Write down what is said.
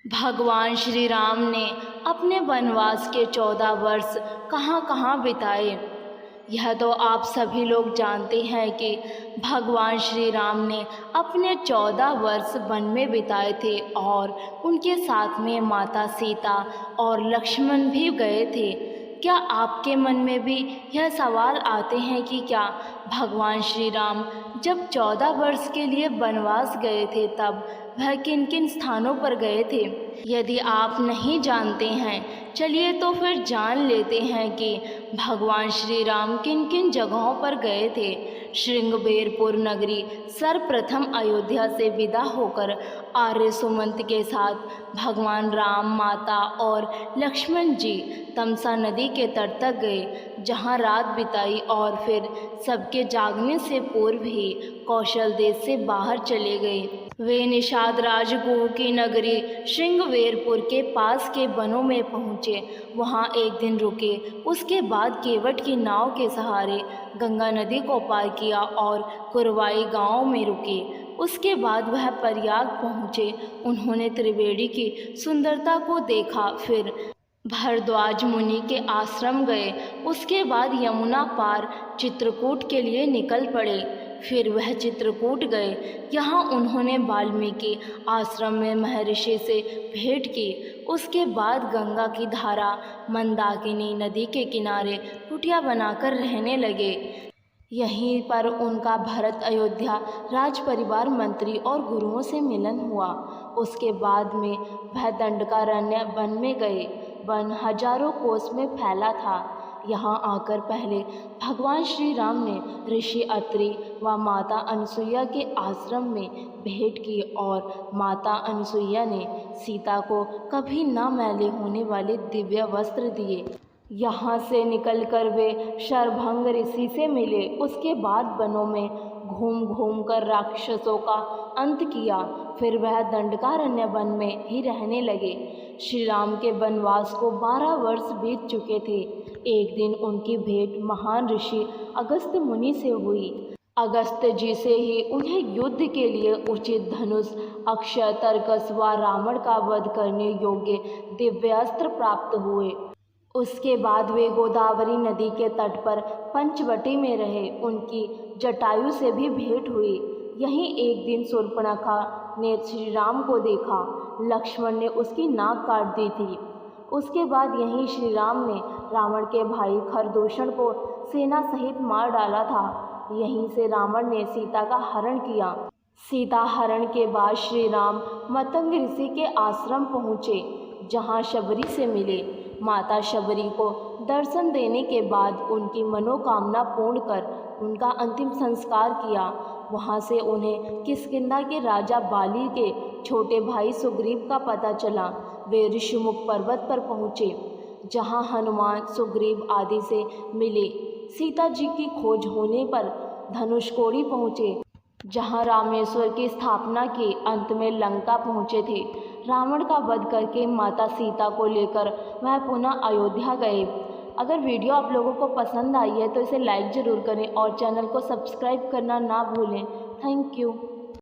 भगवान श्री राम ने अपने वनवास के 14 वर्ष कहाँ कहाँ बिताए, यह तो आप सभी लोग जानते हैं कि भगवान श्री राम ने अपने 14 वर्ष वन में बिताए थे और उनके साथ में माता सीता और लक्ष्मण भी गए थे। क्या आपके मन में भी यह सवाल आते हैं कि क्या भगवान श्री राम जब 14 वर्ष के लिए वनवास गए थे तब वह किन किन स्थानों पर गए थे? यदि आप नहीं जानते हैं, चलिए तो फिर जान लेते हैं कि भगवान श्री राम किन किन जगहों पर गए थे। श्रृंगबेरपुर नगरी सर्वप्रथम अयोध्या से विदा होकर आर्य सुमंत के साथ भगवान राम, माता और लक्ष्मण जी तमसा नदी के तट तक गए, जहां रात बिताई और फिर सबके जागने से पूर्व ही कौशल देश से बाहर चले गए। वे निषाद राजगुह की नगरी श्रृंगबेरपुर के पास के वनों में पहुँचे, वहाँ एक दिन रुके। उसके बाद केवट की नाव के सहारे गंगा नदी को पार किया और कुरवाई गांव में रुके। उसके बाद वह प्रयाग पहुँचे। उन्होंने त्रिवेणी की सुंदरता को देखा, फिर भरद्वाज मुनि के आश्रम गए। उसके बाद यमुना पार चित्रकूट के लिए निकल पड़े। फिर वह चित्रकूट गए। यहाँ उन्होंने वाल्मीकि आश्रम में महर्षि से भेंट की। उसके बाद गंगा की धारा मंदाकिनी नदी के किनारे कुटिया बनाकर रहने लगे। यहीं पर उनका भरत अयोध्या राज परिवार मंत्री और गुरुओं से मिलन हुआ। उसके बाद में वह दंडकारण्य वन में गए। वन हजारों कोस में फैला था। यहाँ आकर पहले भगवान श्री राम ने ऋषि अत्रि व माता अनसुईया के आश्रम में भेंट की और माता अनसुईया ने सीता को कभी न मैले होने वाले दिव्य वस्त्र दिए। यहाँ से निकलकर वे शरभंग ऋषि से मिले। उसके बाद वनों में घूम घूम कर राक्षसों का अंत किया। फिर वह दंडकारण्य वन में ही रहने लगे। श्री राम के वनवास को 12 वर्ष बीत चुके थे। एक दिन उनकी भेंट महान ऋषि अगस्त्य मुनि से हुई। अगस्त्य जी से ही उन्हें युद्ध के लिए उचित धनुष, अक्षय तर्कस व रावण का वध करने योग्य दिव्यास्त्र प्राप्त हुए। उसके बाद वे गोदावरी नदी के तट पर पंचवटी में रहे। उनकी जटायु से भी भेंट हुई। यहीं एक दिन शूर्पणखा ने श्री राम को देखा। लक्ष्मण ने उसकी नाक काट दी थी। उसके बाद यहीं श्री राम ने रावण के भाई खरदूषण को सेना सहित मार डाला था। यहीं से रावण ने सीता का हरण किया। सीता हरण के बाद श्री राम मतंग ऋषि के आश्रम पहुँचे, जहाँ शबरी से मिले। माता शबरी को दर्शन देने के बाद उनकी मनोकामना पूर्ण कर उनका अंतिम संस्कार किया। वहाँ से उन्हें किष्किंधा के राजा बाली के छोटे भाई सुग्रीव का पता चला। वे ऋषिमुख पर्वत पर पहुँचे, जहाँ हनुमान, सुग्रीव आदि से मिले। सीता जी की खोज होने पर धनुषकोडी पहुँचे, जहाँ रामेश्वर की स्थापना की। अंत में लंका पहुँचे थे। रावण का वध करके माता सीता को लेकर वह पुनः अयोध्या गए। अगर वीडियो आप लोगों को पसंद आई है तो इसे लाइक ज़रूर करें और चैनल को सब्सक्राइब करना ना भूलें। Thank you.